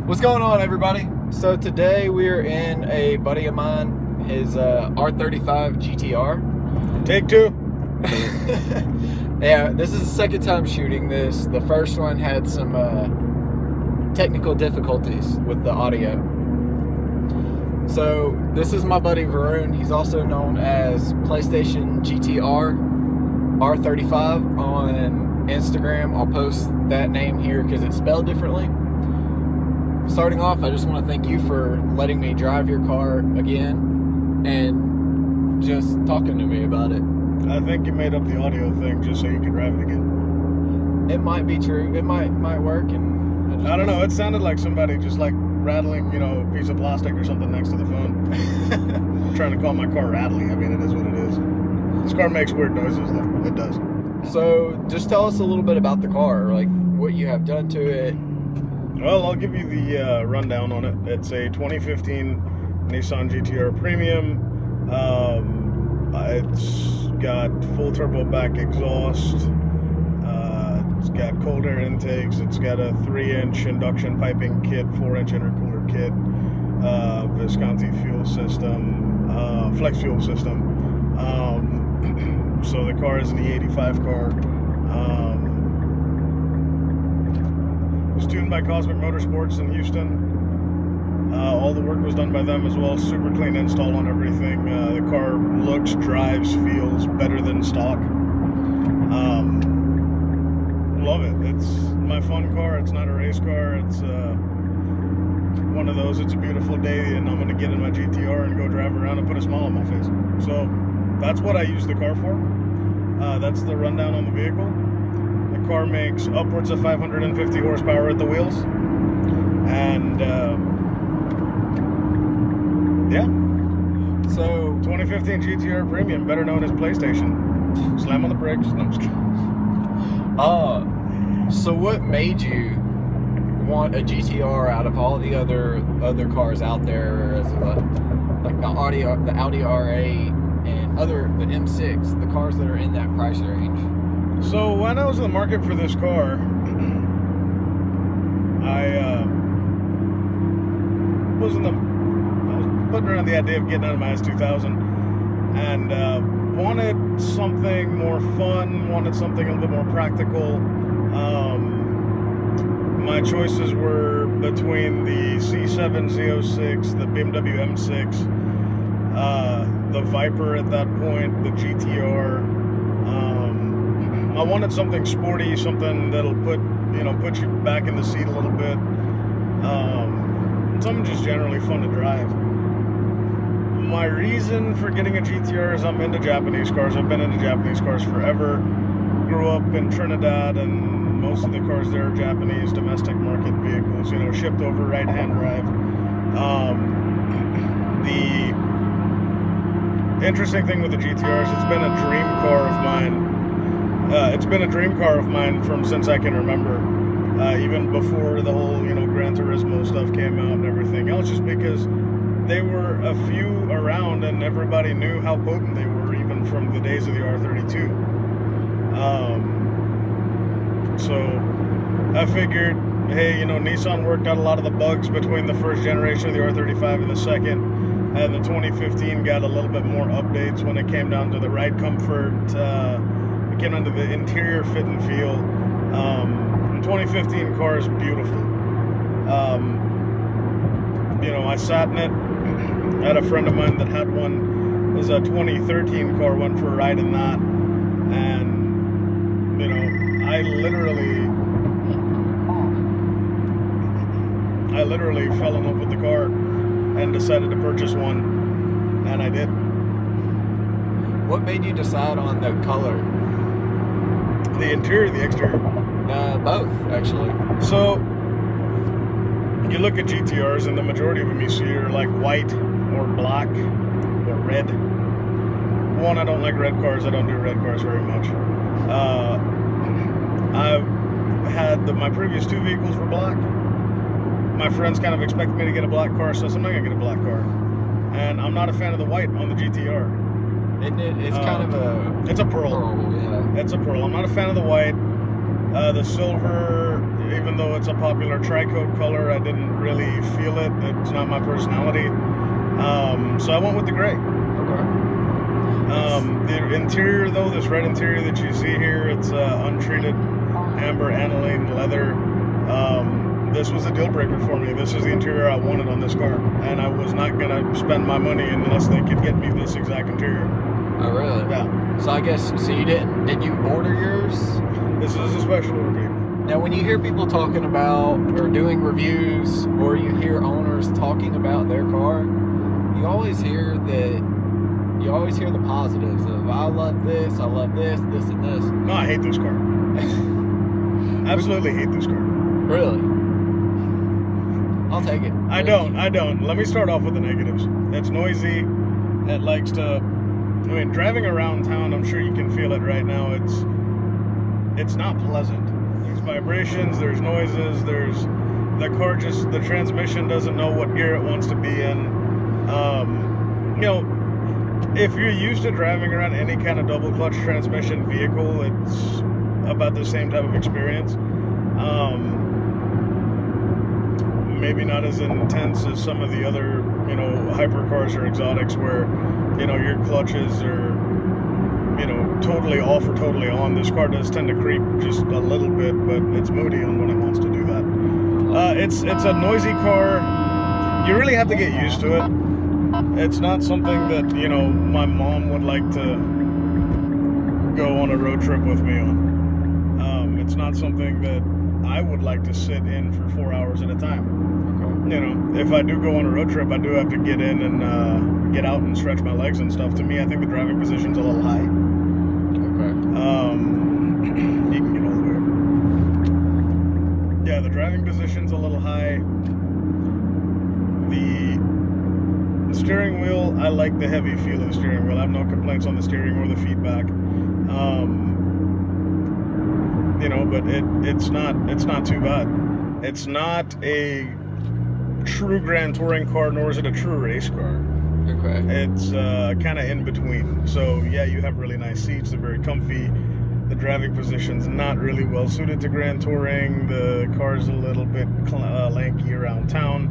What's going on, everybody? So today we're in a buddy of mine, his R35 GTR. Take two. Yeah, this is the second time shooting this. The first one had some technical difficulties with the audio. So this is my buddy Varoon. He's also known as PlayStation GTR R35 on Instagram. I'll post that name here because it's spelled differently. Starting off, I just want to thank you for letting me drive your car again and just talking to me about it. I think you made up the audio thing just so you could drive it again. It might be true. It might work. And I don't know. It sounded like somebody just like rattling, a piece of plastic or something next to the phone. I'm trying to call my car rattling. I mean, it is what it is. This car makes weird noises, though. It does. So, just tell us a little bit about the car, like what you have done to it. Well, I'll give you the rundown on it. It's a 2015 Nissan GTR Premium. It's got full turbo back exhaust. It's got cold air intakes. It's got a 3-inch induction piping kit, 4-inch intercooler kit, Visconti fuel system, flex fuel system. So the car is an E85 car. It was tuned by Cosmic Motorsports in Houston. All the work was done by them as well. Super clean install on everything. The car looks, drives, feels better than stock. Love it. It's my fun car. It's not a race car. It's one of those. It's a beautiful day and I'm going to get in my GTR and go drive around and put a smile on my face. So that's what I use the car for. That's the rundown on the vehicle. The car makes upwards of 550 horsepower at the wheels. And yeah. So 2015 GTR Premium, better known as PlayStation. Slam on the brakes. No, I'm just kidding. So what made you want a GTR out of all the other cars out there, as like the Audi RA and the M6, the cars that are in that price range? So when I was in the market for this car, I was putting around the idea of getting out of my S2000 and wanted something more fun, wanted something a little bit more practical. My choices were between the C7 Z06, the BMW M6, the Viper at that point, the GTR. I wanted something sporty, something that'll put you back in the seat a little bit. Something just generally fun to drive. My reason for getting a GTR is I'm into Japanese cars. I've been into Japanese cars forever. Grew up in Trinidad, and most of the cars there are Japanese domestic market vehicles, shipped over right-hand drive. The interesting thing with the GTR is it's been a dream car of mine. It's been a dream car of mine since I can remember, even before the whole, Gran Turismo stuff came out and everything else, just because they were a few around and everybody knew how potent they were, even from the days of the R32. So I figured, hey, Nissan worked out a lot of the bugs between the first generation of the R35 and the second, and the 2015 got a little bit more updates when it came down to the ride comfort. It came down to the interior fit and feel. The 2015 car is beautiful. I sat in it. I had a friend of mine that had one. It was a 2013 car, went for a ride in that. And, I literally fell in love with the car and decided to purchase one. And I did. What made you decide on the color? The interior, the exterior? Both, actually. So, you look at GTRs and the majority of them you see are like white or black or red. One, I don't like red cars. I don't do red cars very much. My previous two vehicles were black. My friends kind of expected me to get a black car, so I said, I'm not going to get a black car. And I'm not a fan of the white on the GTR. It's kind of a... It's a pearl. Yeah. It's a pearl. I'm not a fan of the white. The silver even though it's a popular tri-coat color, I didn't really feel it. It's not my personality. So I went with the gray. Okay. The interior, though, this red interior that you see here, it's untreated amber aniline leather. This was a deal breaker for me. This is the interior I wanted on this car, and I was not gonna spend my money unless they could get me this exact interior. Oh, really? Yeah. So I guess, so you did you order yours? This is a special order vehicle. Now, when you hear people talking about or doing reviews, or you hear owners talking about their car, you always hear the positives of, I love this, this, and this. No, I hate this car. Absolutely hate this car. Really? I'll take it. I don't. Let me start off with the negatives. It's noisy. It likes to... I mean, driving around town, I'm sure you can feel it right now. It's not pleasant. There's vibrations, there's noises, the transmission doesn't know what gear it wants to be in. If you're used to driving around any kind of double clutch transmission vehicle, it's about the same type of experience. Maybe not as intense as some of the other, hypercars or exotics where, your clutches are, totally off or totally on. This car does tend to creep just a little bit, but it's moody on when it wants to do that. It's a noisy car. You really have to get used to it. It's not something that, my mom would like to go on a road trip with me on. It's not something that I would like to sit in for 4 hours at a time. Okay. If I do go on a road trip, I do have to get in and get out and stretch my legs and stuff. To me, I think the driving position's a little high. Okay. You can get all the way. Yeah, the driving position's a little high. The steering wheel, I like the heavy feel of the steering wheel. I have no complaints on the steering or the feedback. But it's not too bad. It's not a true Grand Touring car, nor is it a true race car. Okay. It's kind of in between. So yeah, you have really nice seats. They're very comfy. The driving position's not really well suited to Grand Touring. The car's a little bit lanky around town.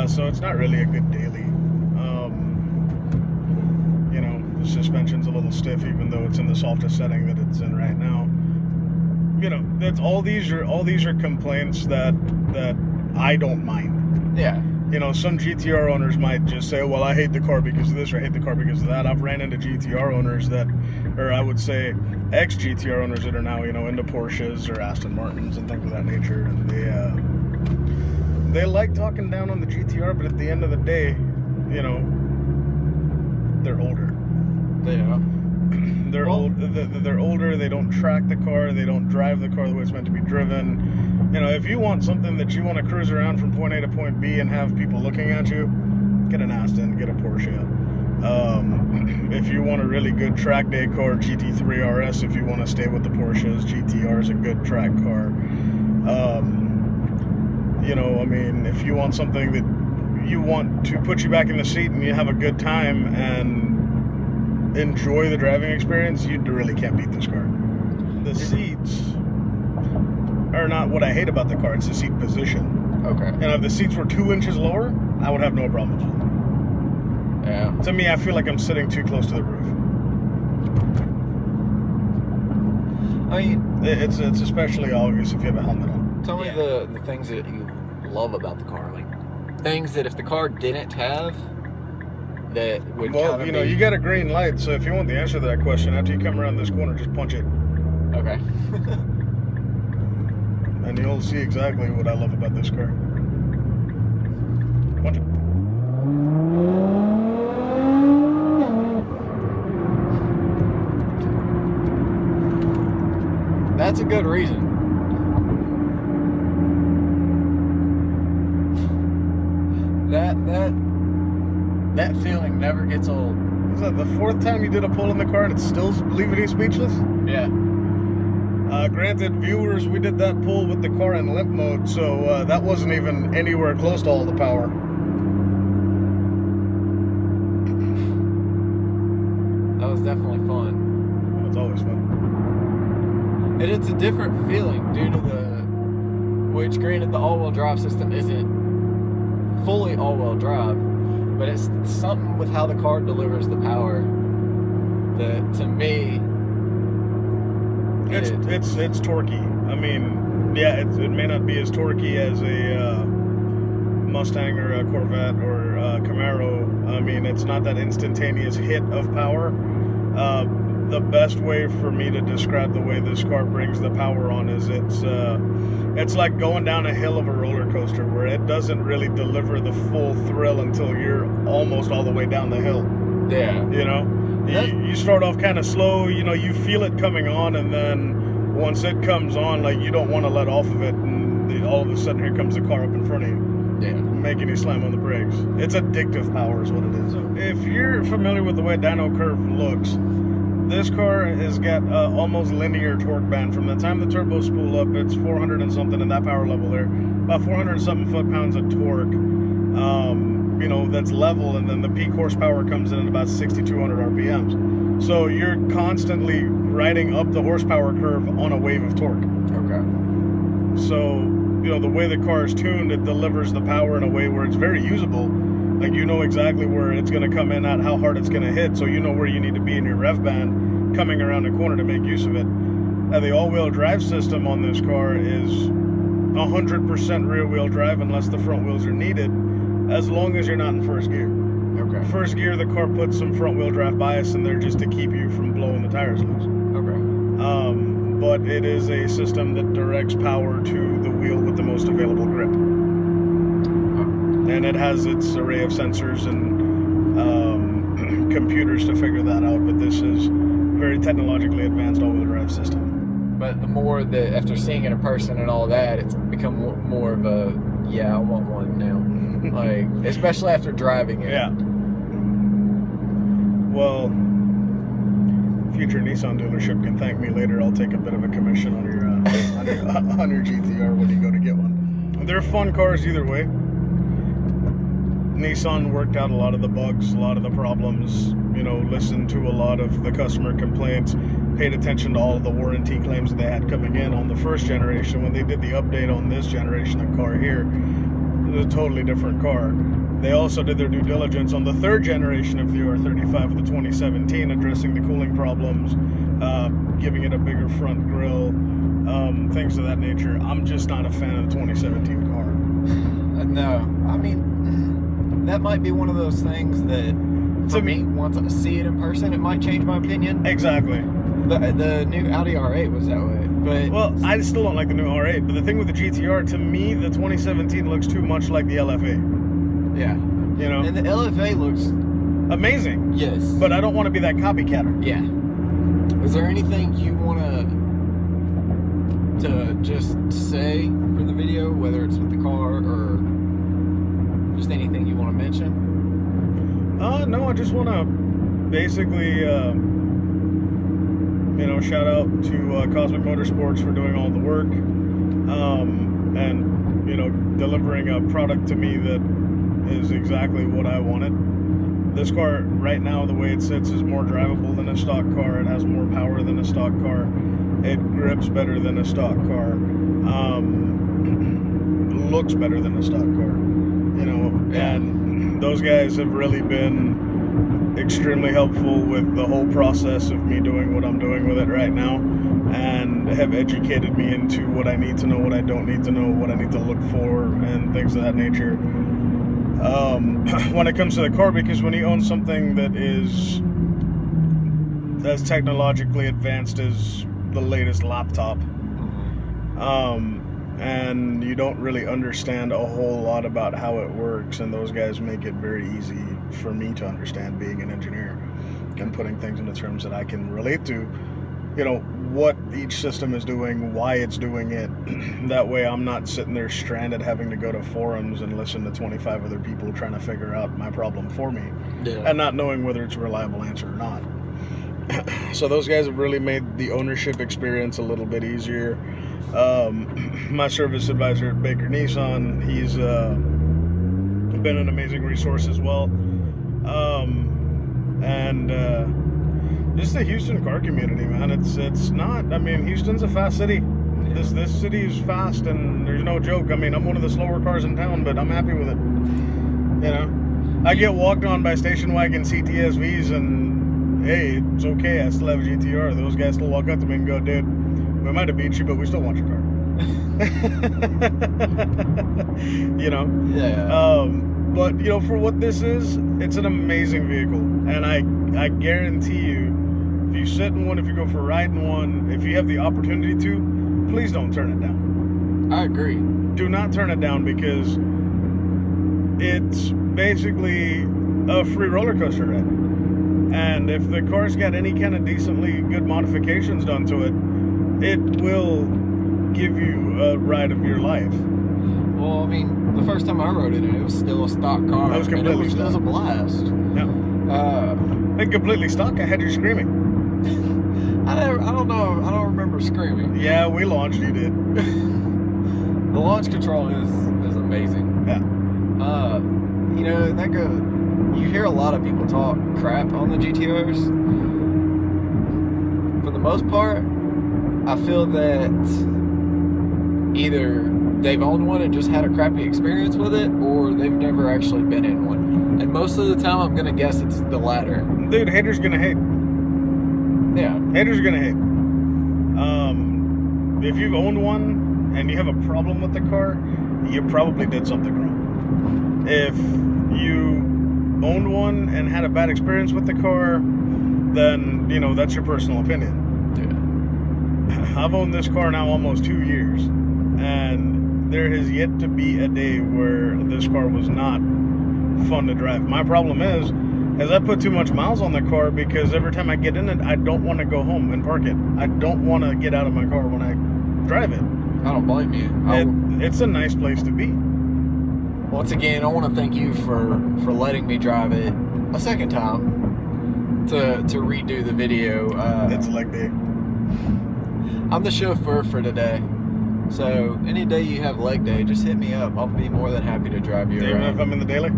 So it's not really a good daily. The suspension's a little stiff, even though it's in the softest setting that it's in right now. That's all these are complaints that I don't mind. Yeah. Some GTR owners might just say, well, I hate the car because of this, or I hate the car because of that. I've ran into GTR owners or I would say ex-GTR owners that are now, into Porsches or Aston Martins and things of that nature. And they like talking down on the GTR, but at the end of the day, they're older. Yeah. They're older. They don't track the car. They don't drive the car the way it's meant to be driven. If you want something that you want to cruise around from point A to point B and have people looking at you, get an Aston, get a Porsche. If you want a really good track day car, GT3 RS. If you want to stay with the Porsches, GTR is a good track car. If you want something that you want to put you back in the seat and you have a good time and enjoy the driving experience, you really can't beat this car. The seats are not what I hate about the car, it's the seat position. Okay. And if the seats were 2 inches lower, I would have no problems with it. Yeah. To me, I feel like I'm sitting too close to the roof. It's especially obvious if you have a helmet on. Tell me the things that you love about the car, like things that if the car didn't have, that would you got a green light, so if you want the answer to that question, after you come around this corner, just punch it. Okay. And you'll see exactly what I love about this car. Punch it. That's a good reason. That feeling never gets old. Is that the 4th time you did a pull in the car and it's still leaving you speechless? Yeah. Granted, viewers, we did that pull with the car in limp mode, so that wasn't even anywhere close to all the power. That was definitely fun. It's always fun. And it's a different feeling due to which granted the all-wheel drive system isn't fully all-wheel drive, but it's something with how the car delivers the power that, to me, it's torquey. I mean, yeah, it may not be as torquey as a Mustang or a Corvette or a Camaro. I mean, it's not that instantaneous hit of power. The best way for me to describe the way this car brings the power on is it's like going down a hill of a roller coaster, where it doesn't really deliver the full thrill until you're almost all the way down the hill. Yeah. You know, you start off kind of slow, you know, you feel it coming on, and then once it comes on, like, you don't want to let off of it, and all of a sudden here comes the car up in front of you. Yeah. Making you slam on the brakes. It's addictive power is what it is. If you're familiar with the way dyno curve looks, this car has got almost linear torque band. From the time the turbos spool up, it's 400 and something in that power level there. About 400 and something foot-pounds of torque. You know, that's level, and then the peak horsepower comes in at about 6,200 RPMs. So you're constantly riding up the horsepower curve on a wave of torque. Okay. So, you know, the way the car is tuned, it delivers the power in a way where it's very usable. Like, you know exactly where it's going to come in at, how hard it's going to hit, so you know where you need to be in your rev band coming around the corner to make use of it. The all-wheel drive system on this car is 100% rear-wheel drive unless the front wheels are needed, as long as you're not in first gear. Okay. First gear, the car puts some front-wheel drive bias in there just to keep you from blowing the tires loose. Okay. But it is a system that directs power to the wheel with the most available grip. And it has its array of sensors and computers to figure that out, but this is a very technologically advanced all-wheel drive system. But the more that, after seeing it in person and all that, it's become more of a, yeah, I want one now. Like, especially after driving it. Yeah. Well, future Nissan dealership can thank me later. I'll take a bit of a commission on your on your GTR when you go to get one. They're fun cars either way. Nissan worked out a lot of the bugs, a lot of the problems, you know, listened to a lot of the customer complaints, paid attention to all of the warranty claims that they had coming in on the first generation. When they did the update on this generation of car here, it was a totally different car. They also did their due diligence on the third generation of the R35 with the 2017, addressing the cooling problems, giving it a bigger front grille, things of that nature. I'm just not a fan of the 2017 car. No, I mean, that might be one of those things that, for me, once I see it in person, it might change my opinion. Exactly. The new Audi R8 was that way, but... Well, I still don't like the new R8, but the thing with the GTR, to me, the 2017 looks too much like the LFA. Yeah. You know? And the LFA looks... amazing. Yes. But I don't want to be that copycatter. Yeah. Is there anything you want to just say for the video, whether it's with the car or just anything you want to mention? No, I just want to basically, you know, shout out to Cosmic Motorsports for doing all the work, and, you know, delivering a product to me that is exactly what I wanted. This car, right now, the way it sits is more drivable than a stock car. It has more power than a stock car. It grips better than a stock car. Looks better than a stock car. You know, and those guys have really been extremely helpful with the whole process of me doing what I'm doing with it right now, and have educated me into what I need to know, what I don't need to know, what I need to look for, and things of that nature. When it comes to the car, because when you own something that is as technologically advanced as the latest laptop, and you don't really understand a whole lot about how it works, and those guys make it very easy for me to understand, being an engineer and putting things into terms that I can relate to, you know, what each system is doing, why it's doing it. That way I'm not sitting there stranded having to go to forums and listen to 25 other people trying to figure out my problem for me, and not knowing whether it's a reliable answer or not. So those guys have really made the ownership experience a little bit easier. My service advisor at Baker Nissan, he's been an amazing resource as well. Just the Houston car community, man. It's not, I mean, Houston's a fast city. This city is fast, and there's no joke. I mean, I'm one of the slower cars in town, but I'm happy with it. You know, I get walked on by station wagon CTSVs, and hey, it's okay. I still have a GTR. Those guys still walk up to me and go, "Dude, we might have beat you, but we still want your car." You know. Yeah. But you know, for what this is, it's an amazing vehicle, and I guarantee you, if you sit in one, if you go for a ride in one, if you have the opportunity to, please don't turn it down. I agree. Do not turn it down, because it's basically a free roller coaster ride. And if the car's got any kind of decently good modifications done to it, it will give you a ride of your life. Well, I mean, the first time I rode it was still a stock car. It was completely stock. It was a blast. Yeah. And completely stock. I had you screaming. I don't know. I don't remember screaming. Yeah, we launched. You did. The launch control is amazing. Yeah. You know, you hear a lot of people talk crap on the GTRs. For the most part, I feel that either they've owned one and just had a crappy experience with it, or they've never actually been in one. And most of the time, I'm gonna guess it's the latter. Dude, haters gonna hate. Yeah. Haters gonna hate. If you've owned one and you have a problem with the car, you probably did something wrong. If you owned one and had a bad experience with the car, then, you know, that's your personal opinion. Yeah. I've owned this car now almost 2 years, and there has yet to be a day where this car was not fun to drive. My problem is I put too much miles on the car, because every time I get in it, I don't want to go home and park it. I don't want to get out of my car when I drive it. I don't blame you. It's a nice place to be. Once again, I want to thank you for letting me drive it a second time to redo the video. It's a leg day. I'm the chauffeur for today, so any day you have leg day, just hit me up. I'll be more than happy to drive you Even around. if I'm in the daily?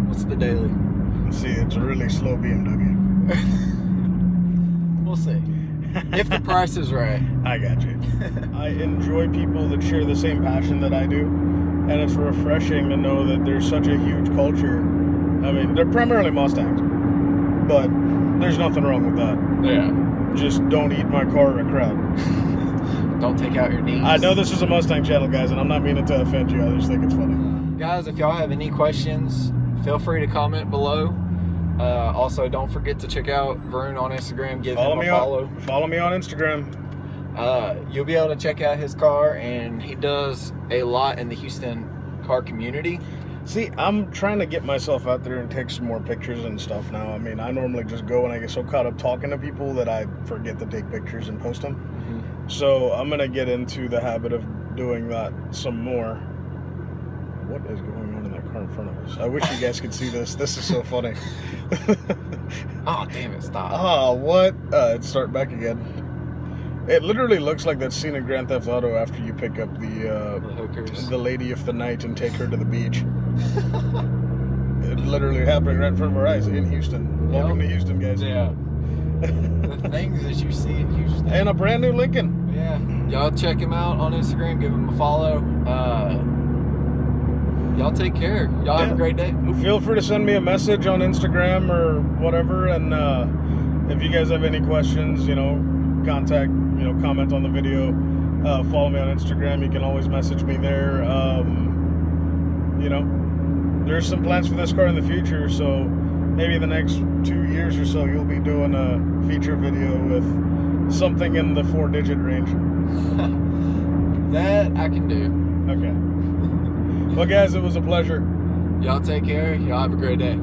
What's the daily? See, it's a really slow BMW. We'll see. If the price is right. I got you. I enjoy people that share the same passion that I do, and it's refreshing to know that there's such a huge culture. I mean, they're primarily Mustangs, but there's nothing wrong with that. Yeah. Just don't eat my car in a crowd. Don't take out your knees. I know this is a Mustang channel, guys, and I'm not meaning to offend you. I just think it's funny. Guys, if y'all have any questions, feel free to comment below. Also, don't forget to check out Varoon on Instagram. Give him a follow. Follow me on Instagram. You'll be able to check out his car, and he does a lot in the Houston car community. See, I'm trying to get myself out there and take some more pictures and stuff now. I mean, I normally just go and I get so caught up talking to people that I forget to take pictures and post them. Mm-hmm. So I'm going to get into the habit of doing that some more. What is going on in that car in front of us? I wish you guys could see this. This is so funny. Oh, damn it, stop. Oh, what? Let's start back again. It literally looks like that scene in Grand Theft Auto after you pick up the hookers, the lady of the night, and take her to the beach. It literally happening right in front of our eyes in Houston. Welcome to Houston, guys. Yeah. The things that you see in Houston. And a brand new Lincoln. Yeah. Y'all check him out on Instagram. Give him a follow. Y'all take care. Y'all have a great day. Feel free to send me a message on Instagram or whatever. And if you guys have any questions, comment on the video. Follow me on Instagram. You can always message me there. There's some plans for this car in the future. So maybe the next 2 years or so, you'll be doing a feature video with something in the 4-digit range. That I can do. Okay. Well, guys, it was a pleasure. Y'all take care. Y'all have a great day.